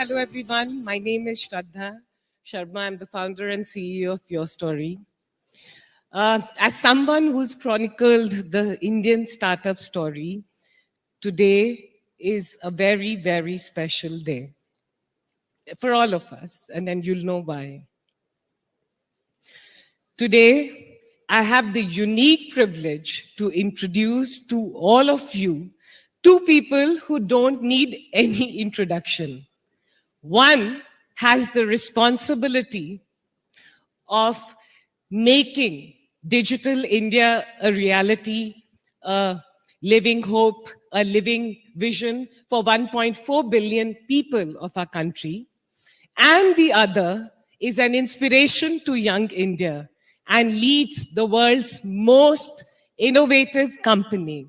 Hello, everyone. My name is Shraddha Sharma. I'm the founder and CEO of Your Story. As someone who's chronicled the Indian startup story, today is a very, very special day for all of us, and then you'll know why. Today, I have the unique privilege to introduce to all of you two people who don't need any introduction. One has the responsibility of making digital India a reality, a living hope, a living vision for 1.4 billion people of our country. And the other is an inspiration to young India and leads the world's most innovative company.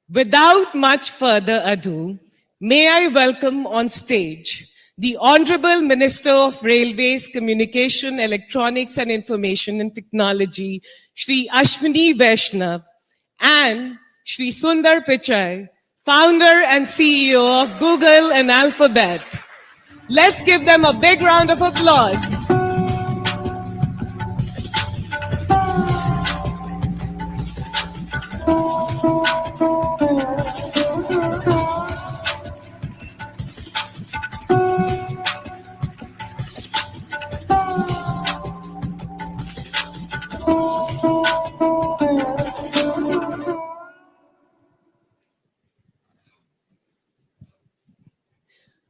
Without much further ado, may I welcome on stage the Honorable Minister of Railways, Communication, Electronics and Information and Technology, Shri Ashwini Vaishnaw, and Shri Sunder Pichai, founder and CEO of Google and Alphabet. Let's give them a big round of applause.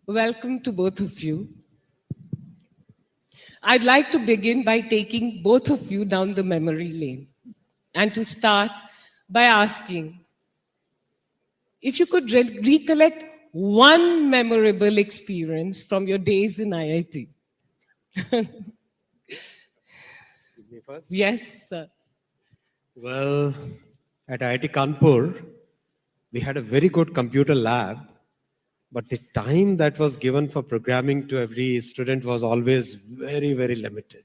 Welcome to both of you. I'd like to begin by taking both of you down the memory lane and to start by asking if you could recollect one memorable experience from your days in IIT. Me first? Yes, sir. Well, at IIT Kanpur, we had a very good computer lab, but the time that was given for programming to every student was always very, very limited.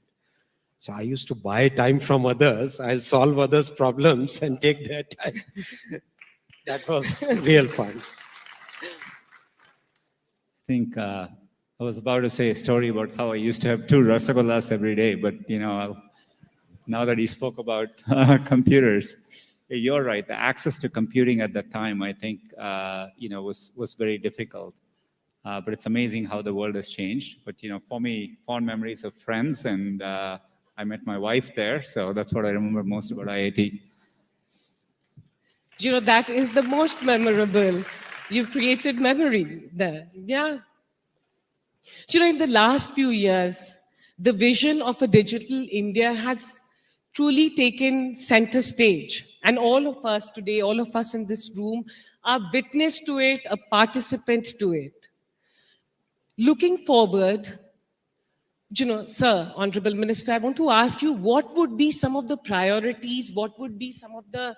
So I used to buy time from others. I'll solve others' problems and take their time. That was real fun. I think I was about to say a story about how I used to have 2 rasagollas every day, but now that he spoke about computers, you're right. The access to computing at that time, I think, was very difficult. But it's amazing how the world has changed. But for me, fond memories of friends, and I met my wife there, so that's what I remember most about IIT. That is the most memorable. You've created memory there. Yeah. In the last few years, the vision of a digital India has truly taken center stage. And all of us today, all of us in this room are witness to it, a participant to it. Looking forward, Sir, Honorable Minister, I want to ask you, what would be some of the priorities, what would be some of the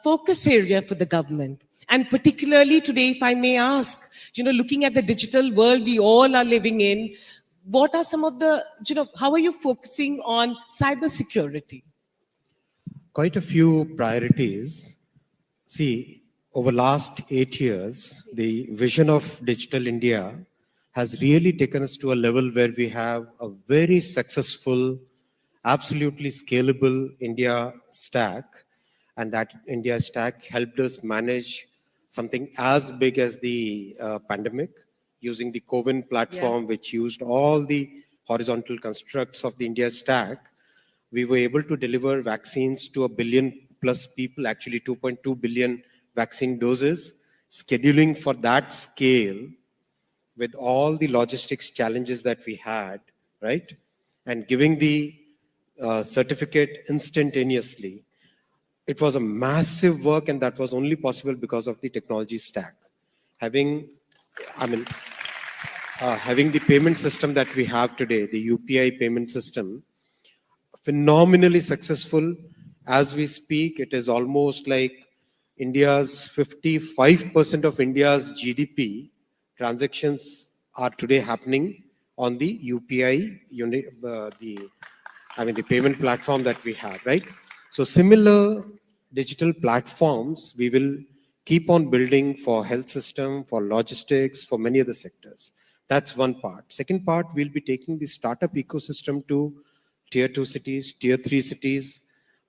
focus area for the government? And particularly today, if I may ask, looking at the digital world we all are living in, what are some of the, how are you focusing on cybersecurity? Quite a few priorities. See, over last 8 years, the vision of Digital India has really taken us to a level where we have a very successful, absolutely scalable India stack. And that India stack helped us manage something as big as the pandemic, using the CoWIN platform, which used all the horizontal constructs of the India stack. We were able to deliver vaccines to 1 billion plus people, actually 2.2 billion vaccine doses, scheduling for that scale with all the logistics challenges that we had, right? And giving the certificate instantaneously. It was a massive work, and that was only possible because of the technology stack. Having the payment system that we have today, the UPI payment system, phenomenally successful. As we speak, it is almost like India's 55% of India's GDP transactions are today happening on the UPI unit, the payment platform that we have, right? So similar digital platforms we will keep on building for health system, for logistics, for many other sectors. That's one part. Second part, we'll be taking the startup ecosystem to tier 2 cities, tier 3 cities.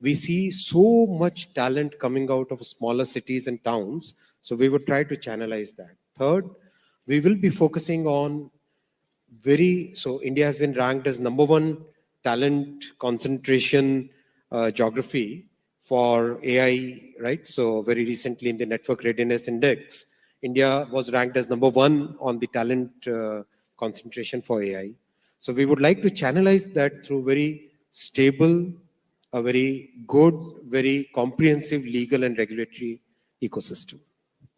We see so much talent coming out of smaller cities and towns, so we would try to channelize that. Third, we will be focusing on so India has been ranked as #1 talent concentration geography for AI, right? So very recently in the Network Readiness Index, India was ranked as #1 on the talent concentration for AI. So we would like to channelize that through very stable, a very good, very comprehensive legal and regulatory ecosystem.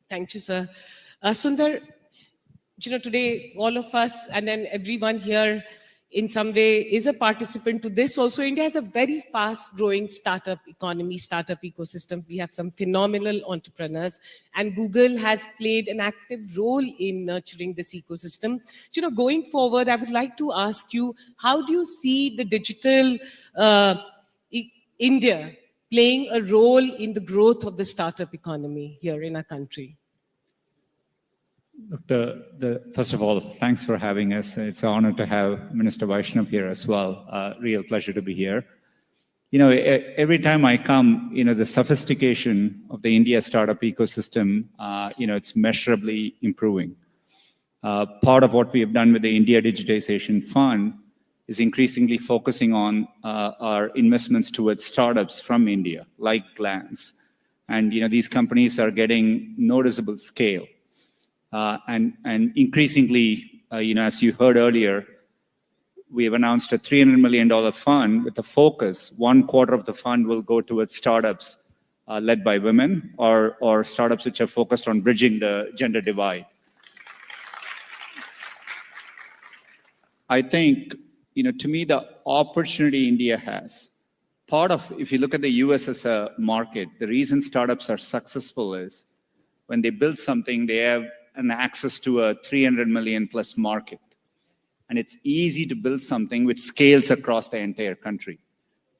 Thank you, sir. Sunder, today all of us and then everyone here in some way is a participant to this. Also, India has a very fast growing startup economy, startup ecosystem. We have some phenomenal entrepreneurs, and Google has played an active role in nurturing this ecosystem. Going forward, I would like to ask you, how do you see the digital India playing a role in the growth of the startup economy here in our country? First of all, thanks for having us. It's an honor to have Minister Vaishnaw here as well. Real pleasure to be here. Every time I come, the sophistication of the India startup ecosystem, it's measurably improving. Part of what we have done with the India Digitization Fund is increasingly focusing on our investments towards startups from India, like Glance. And, these companies are getting noticeable scale. And increasingly, as you heard earlier, we have announced a $300 million fund with a focus. 1/4 of the fund will go towards startups led by women or startups which are focused on bridging the gender divide. I think, to me, the opportunity India has, if you look at the US as a market, the reason startups are successful is when they build something, they have an access to a 300 million plus market. And it's easy to build something which scales across the entire country.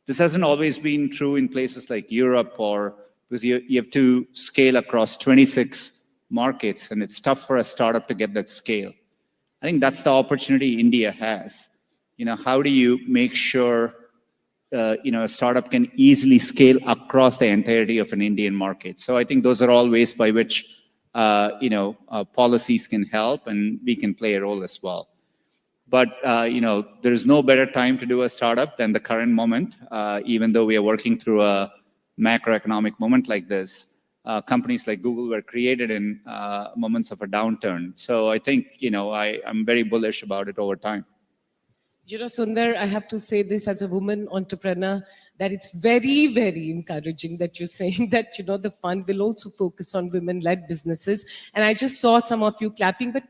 This hasn't always been true in places like Europe, because you have to scale across 26 markets, and it's tough for a startup to get that scale. I think that's the opportunity India has. How do you make sure a startup can easily scale across the entirety of an Indian market? So I think those are all ways by which policies can help, and we can play a role as well. But, there is no better time to do a startup than the current moment, even though we are working through a macroeconomic moment like this. Companies like Google were created in moments of a downturn. So I think, I'm very bullish about it over time. Sunder, I have to say this as a woman entrepreneur, that it's very, very encouraging that you're saying that, the fund will also focus on women-led businesses. And I just saw some of you clapping, but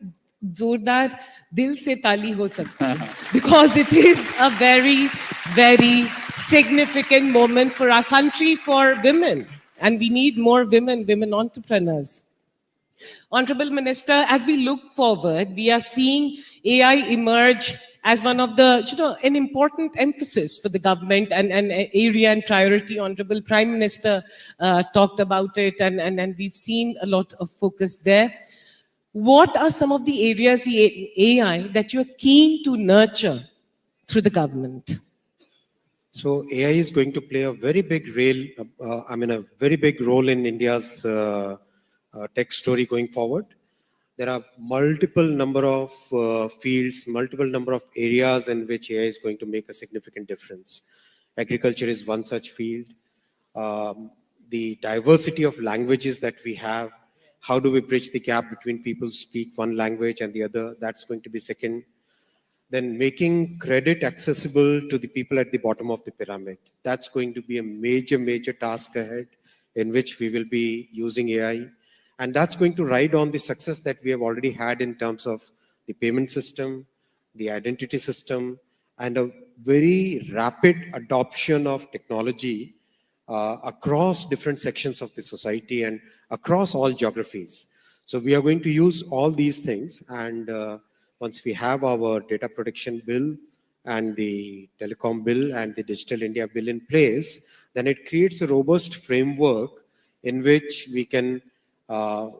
zordar dil se tali ho sakti hai, because it is a very, very significant moment for our country, for women. And we need more women entrepreneurs. Honorable Minister, as we look forward, we are seeing AI emerge as one of the, an important emphasis for the government and area and priority. Honorable Prime Minister talked about it, and we've seen a lot of focus there. What are some of the areas in AI that you're keen to nurture through the government? So AI is going to play a very big role in India's tech story going forward. There are multiple number of fields, multiple number of areas in which AI is going to make a significant difference. Agriculture is one such field. The diversity of languages that we have, how do we bridge the gap between people who speak one language and the other? That's going to be second. Then making credit accessible to the people at the bottom of the pyramid. That's going to be a major, major task ahead, in which we will be using AI. And that's going to ride on the success that we have already had in terms of the payment system, the identity system, and a very rapid adoption of technology across different sections of the society and across all geographies. So we are going to use all these things, and once we have our data protection bill and the telecom bill and the Digital India bill in place, then it creates a robust framework in which we can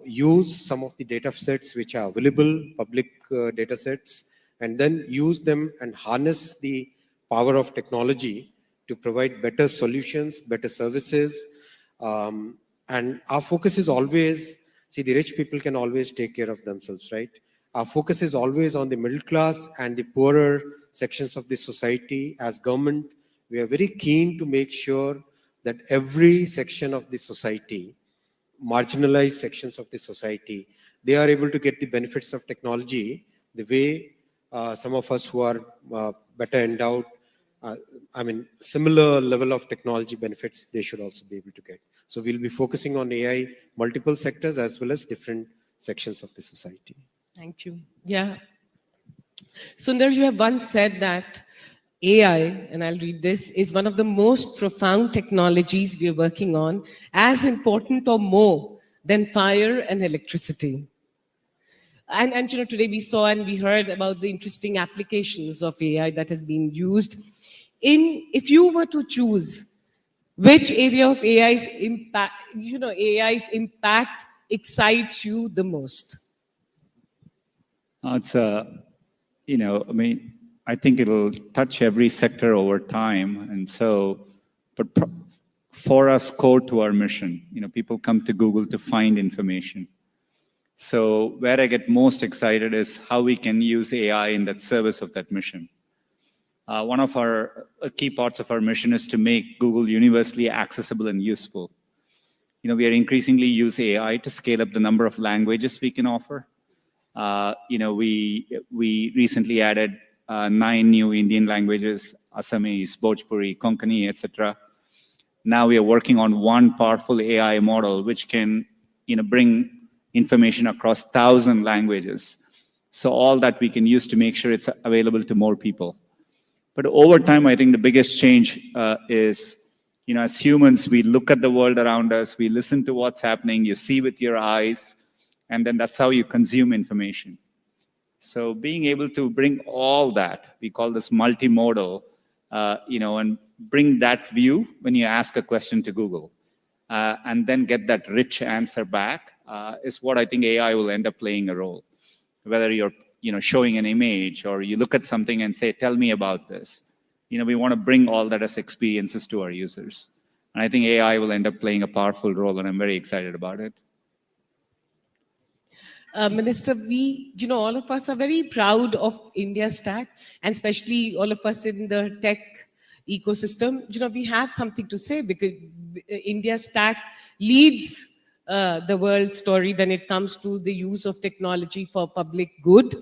use some of the data sets which are available, public data sets, and then use them and harness the power of technology to provide better solutions, better services. And our focus is always, see, the rich people can always take care of themselves, right? Our focus is always on the middle class and the poorer sections of the society. As government, we are very keen to make sure that every section of the society, marginalized sections of the society, they are able to get the benefits of technology the way some of us who are better endowed, similar level of technology benefits, they should also be able to get. So we'll be focusing on AI, multiple sectors as well as different sections of the society. Thank you. Yeah. Sunder, you have once said that AI, and I'll read this, is one of the most profound technologies we are working on, as important or more than fire and electricity. And today we saw and we heard about the interesting applications of AI that has been used. If you were to choose which area of AI's impact excites you the most? It's I think it'll touch every sector over time. And so, for us, core to our mission, people come to Google to find information. So where I get most excited is how we can use AI in that service of that mission. One of our key parts of our mission is to make Google universally accessible and useful. We are increasingly use AI to scale up the number of languages we can offer. We recently added 9 new Indian languages, Assamese, Bhojpuri, Konkani, etc. Now we are working on one powerful AI model which can bring information across 1,000 languages. So all that we can use to make sure it's available to more people. But over time, I think the biggest change is, as humans, we look at the world around us, we listen to what's happening, you see with your eyes, and then that's how you consume information. So being able to bring all that, we call this multimodal, and bring that view when you ask a question to Google, and then get that rich answer back, is what I think AI will end up playing a role. Whether you're showing an image or you look at something and say, tell me about this. We want to bring all that as experiences to our users. And I think AI will end up playing a powerful role, and I'm very excited about it. Minister, all of us are very proud of India Stack, and especially all of us in the tech ecosystem. We have something to say because India Stack leads the world story when it comes to the use of technology for public good.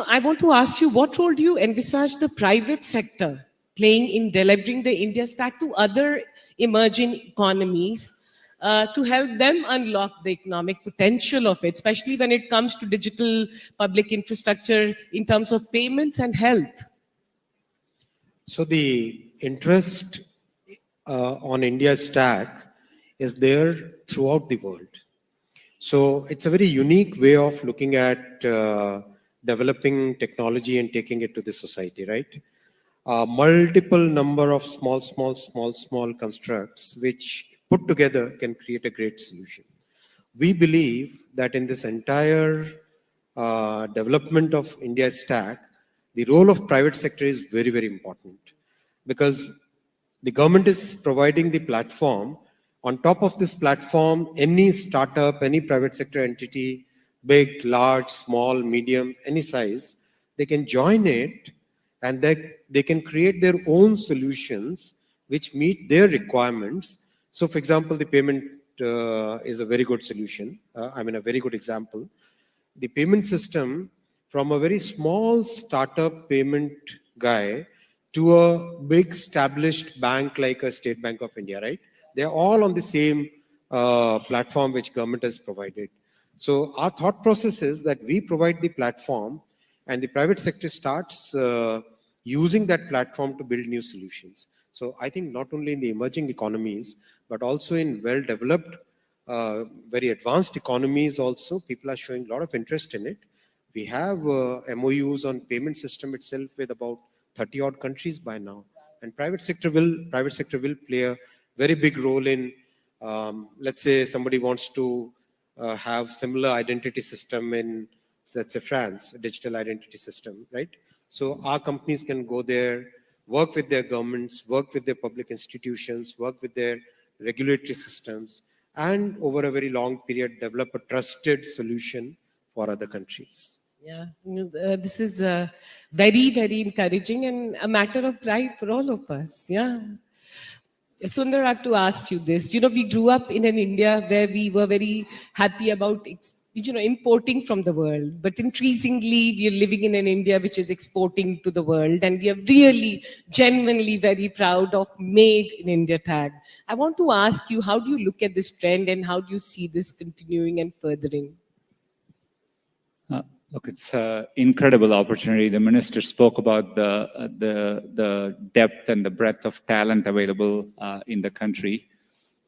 I want to ask you, what role do you envisage the private sector playing in delivering the India Stack to other emerging economies to help them unlock the economic potential of it, especially when it comes to digital public infrastructure in terms of payments and health? So the interest on India Stack is there throughout the world. So it's a very unique way of looking at developing technology and taking it to the society, right? Multiple number of small constructs which put together can create a great solution. We believe that in this entire development of India Stack, the role of private sector is very, very important, because the government is providing the platform. On top of this platform, any startup, any private sector entity, big, large, small, medium, any size, they can join it, and they can create their own solutions which meet their requirements. So for example, the payment is a very good solution. A very good example. The payment system, from a very small startup payment guy to a big established bank like a State Bank of India, right? They're all on the same platform which government has provided. So our thought process is that we provide the platform and the private sector starts using that platform to build new solutions. So I think not only in the emerging economies, but also in well-developed, very advanced economies also, people are showing a lot of interest in it. We have MOUs on payment system itself with about 30 odd countries by now. And private sector will play a very big role in, let's say somebody wants to have similar identity system in, let's say, France, a digital identity system, right? So our companies can go there, work with their governments, work with their public institutions, work with their regulatory systems, and over a very long period, develop a trusted solution for other countries. Yeah, this is very, very encouraging and a matter of pride for all of us. Yeah. Sundar, I have to ask you this. We grew up in an India where we were very happy about, importing from the world. But increasingly, we are living in an India which is exporting to the world. And we are really, genuinely very proud of Made in India tag. I want to ask you, how do you look at this trend and how do you see this continuing and furthering? Look, it's an incredible opportunity. The minister spoke about the depth and the breadth of talent available in the country.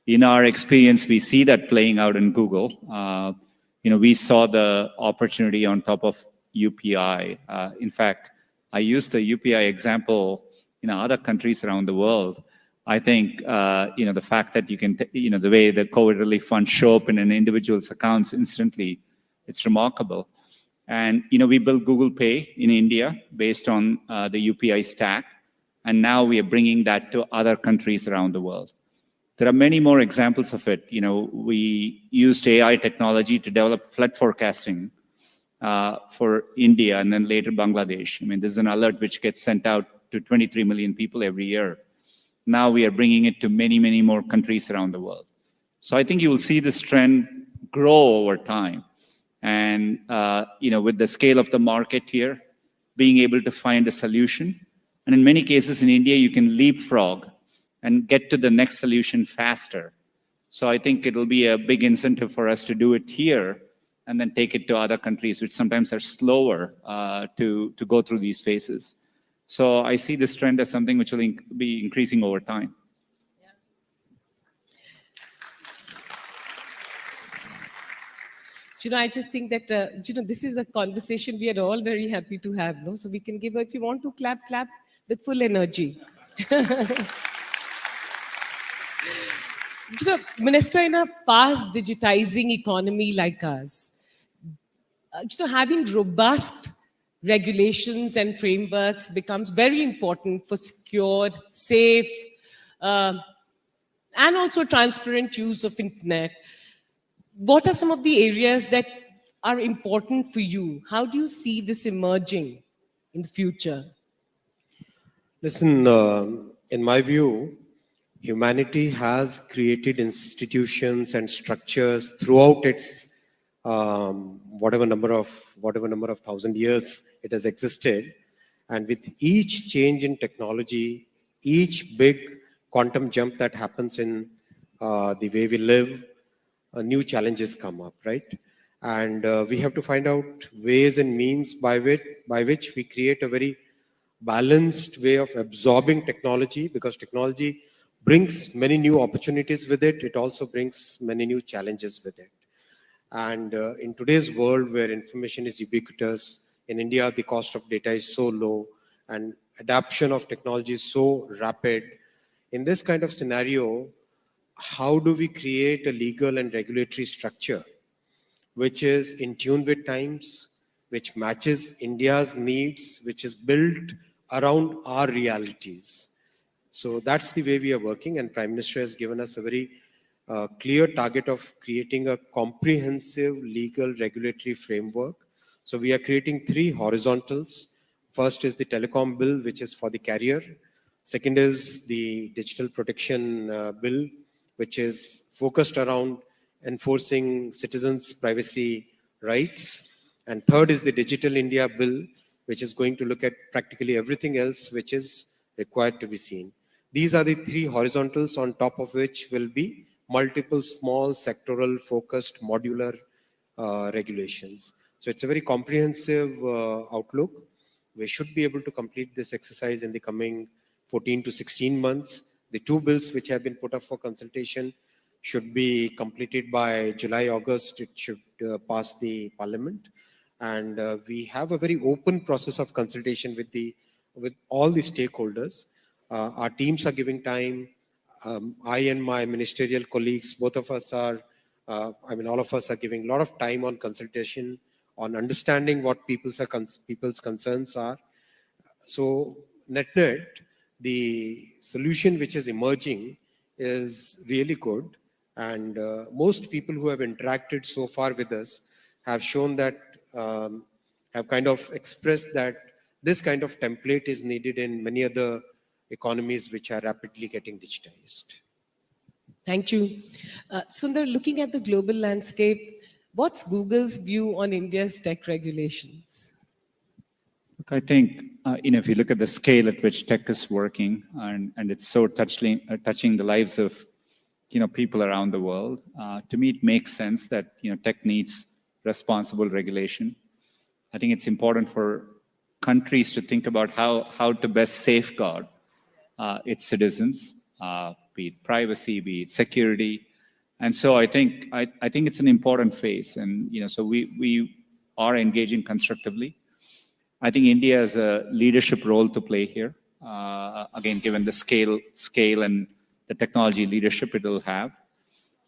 In our experience, we see that playing out in Google. We saw the opportunity on top of UPI. In fact, I used the UPI example in other countries around the world. I think, the fact that you can, the way the COVID relief funds show up in an individual's accounts instantly, it's remarkable. And, we built Google Pay in India based on the UPI stack. And now we are bringing that to other countries around the world. There are many more examples of it. We used AI technology to develop flood forecasting for India and then later Bangladesh. There's an alert which gets sent out to 23 million people every year. Now we are bringing it to many, many more countries around the world. So I think you will see this trend grow over time. And, with the scale of the market here, being able to find a solution. And in many cases in India, you can leapfrog and get to the next solution faster. So I think it'll be a big incentive for us to do it here and then take it to other countries, which sometimes are slower to go through these phases. So I see this trend as something which will be increasing over time. I just think that, this is a conversation we are all very happy to have, no? So we can give, if you want to clap with full energy. Minister, in a fast digitizing economy like us, having robust regulations and frameworks becomes very important for secure, safe, and also transparent use of internet. What are some of the areas that are important for you? How do you see this emerging in the future? Listen, in my view, humanity has created institutions and structures throughout its whatever number of 1,000 years it has existed. And with each change in technology, each big quantum jump that happens in the way we live, new challenges come up, right? And we have to find out ways and means by which we create a very balanced way of absorbing technology, because technology brings many new opportunities with it. It also brings many new challenges with it. And in today's world where information is ubiquitous, in India, the cost of data is so low and adoption of technology is so rapid. In this kind of scenario, how do we create a legal and regulatory structure which is in tune with times, which matches India's needs, which is built around our realities? So that's the way we are working, and Prime Minister has given us a very clear target of creating a comprehensive legal regulatory framework. So we are creating 3 horizontals. First is the telecom bill, which is for the carrier. Second is the digital protection bill, which is focused around enforcing citizens' privacy rights. And third is the Digital India Bill, which is going to look at practically everything else which is required to be seen. These are the 3 horizontals, on top of which will be multiple small sectoral focused modular regulations. So it's a very comprehensive outlook. We should be able to complete this exercise in the coming 14 to 16 months. The 2 bills which have been put up for consultation should be completed by July, August. It should pass the parliament. And we have a very open process of consultation with all the stakeholders. Our teams are giving time. I and my ministerial colleagues, both of us are all of us are giving a lot of time on consultation, on understanding what people's concerns are. So net, the solution which is emerging is really good. And most people who have interacted so far with us have shown that, have kind of expressed that this kind of template is needed in many other economies which are rapidly getting digitized. Thank you. Sunder, looking at the global landscape, what's Google's view on India's tech regulations? Look, I think, if you look at the scale at which tech is working, and it's so touching the lives of, people around the world, to me, it makes sense that, tech needs responsible regulation. I think it's important for countries to think about how to best safeguard its citizens, be it privacy, be it security. And so I think it's an important phase. And, so we are engaging constructively. I think India has a leadership role to play here. Again, given the scale and the technology leadership it will have.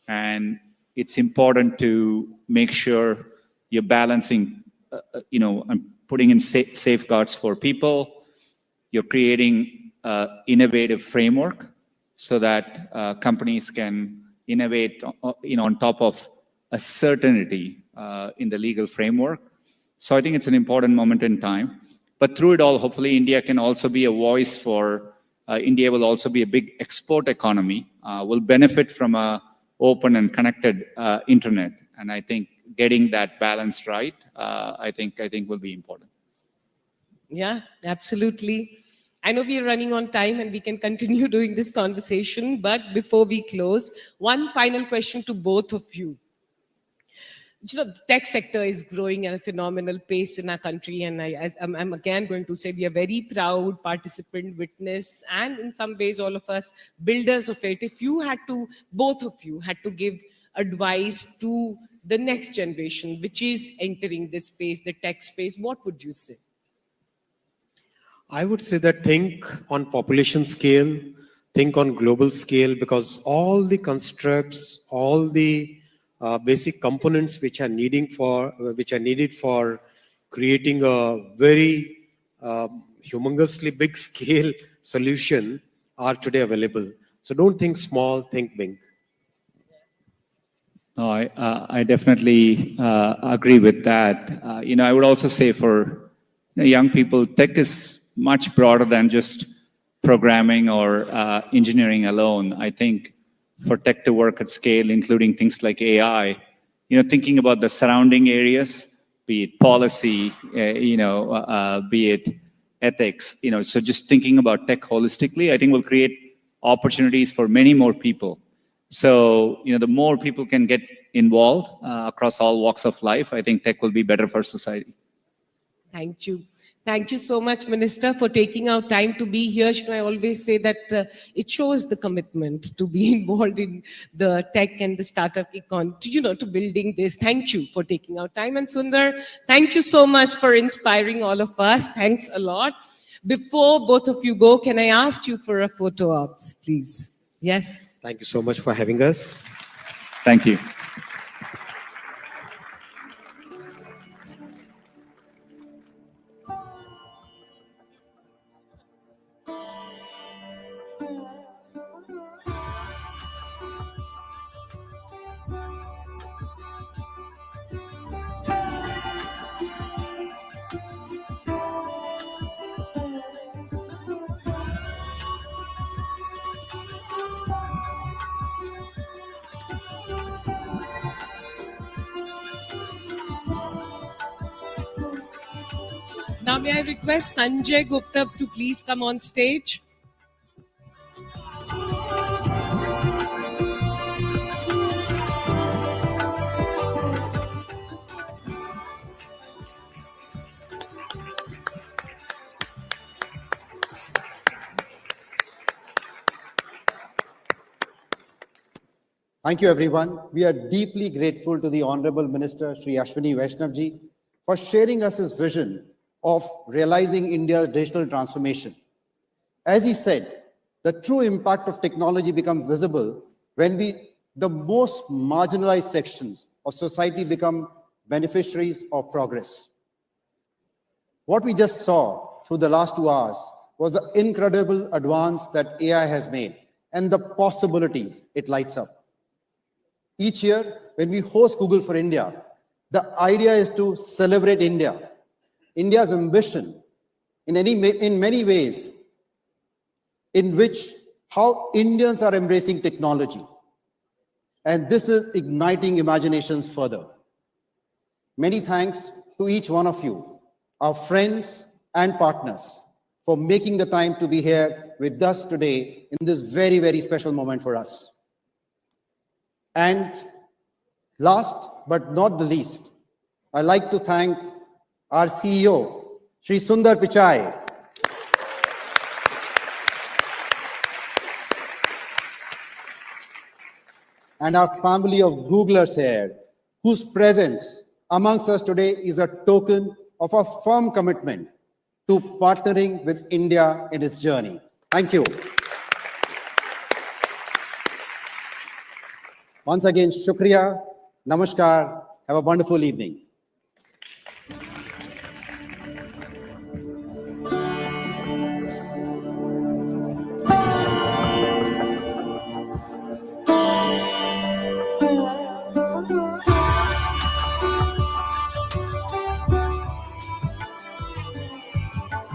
And it's important to make sure you're balancing, and putting in safeguards for people. You're creating innovative framework so that companies can innovate, on top of a certainty in the legal framework. So I think it's an important moment in time. But through it all, hopefully India can also be a voice for, India will also be a big export economy, will benefit from a open and connected internet. And I think getting that balance right, I think will be important. Yeah, absolutely. I know we are running on time and we can continue doing this conversation, but before we close, one final question to both of you. The tech sector is growing at a phenomenal pace in our country, and I'm again going to say we are very proud participant, witness, and in some ways all of us builders of it. If you had to, both of you had to give advice to the next generation, which is entering this space, the tech space, what would you say? I would say that think on population scale, think on global scale, because all the constructs, all the basic components which are needed for creating a very humongously big scale solution are today available. So don't think small, think big. No, I definitely agree with that. I would also say for young people, tech is much broader than just programming or engineering alone. I think for tech to work at scale, including things like AI, thinking about the surrounding areas, be it policy, be it ethics, so just thinking about tech holistically, I think will create opportunities for many more people. So, the more people can get involved across all walks of life, I think tech will be better for society. Thank you. Thank you so much, Minister, for taking our time to be here. I always say that it shows the commitment to be involved in the tech and the startup econ, to building this. Thank you for taking our time. And Sunder, thank you so much for inspiring all of us. Thanks a lot. Before both of you go, can I ask you for a photo ops, please? Yes. Thank you so much for having us. Thank you. Now may I request Sanjay Gupta to please come on stage. Thank you, everyone. We are deeply grateful to the Honorable Minister, Shri Ashwini Vaishnaw ji, for sharing us his vision of realizing India's digital transformation. As he said, the true impact of technology becomes visible when we the most marginalized sections of society become beneficiaries of progress. What we just saw through the last 2 hours was the incredible advance that AI has made and the possibilities it lights up. Each year, when we host Google for India, the idea is to celebrate India, India's ambition in many ways, in which how Indians are embracing technology. And this is igniting imaginations further. Many thanks to each one of you, our friends and partners, for making the time to be here with us today in this very, very special moment for us. And last but not the least, I'd like to thank our CEO, Shri Sunder Pichai, and our family of Googlers here, whose presence amongst us today is a token of our firm commitment to partnering with India in its journey. Thank you. Once again, shukriya, namaskar, have a wonderful evening.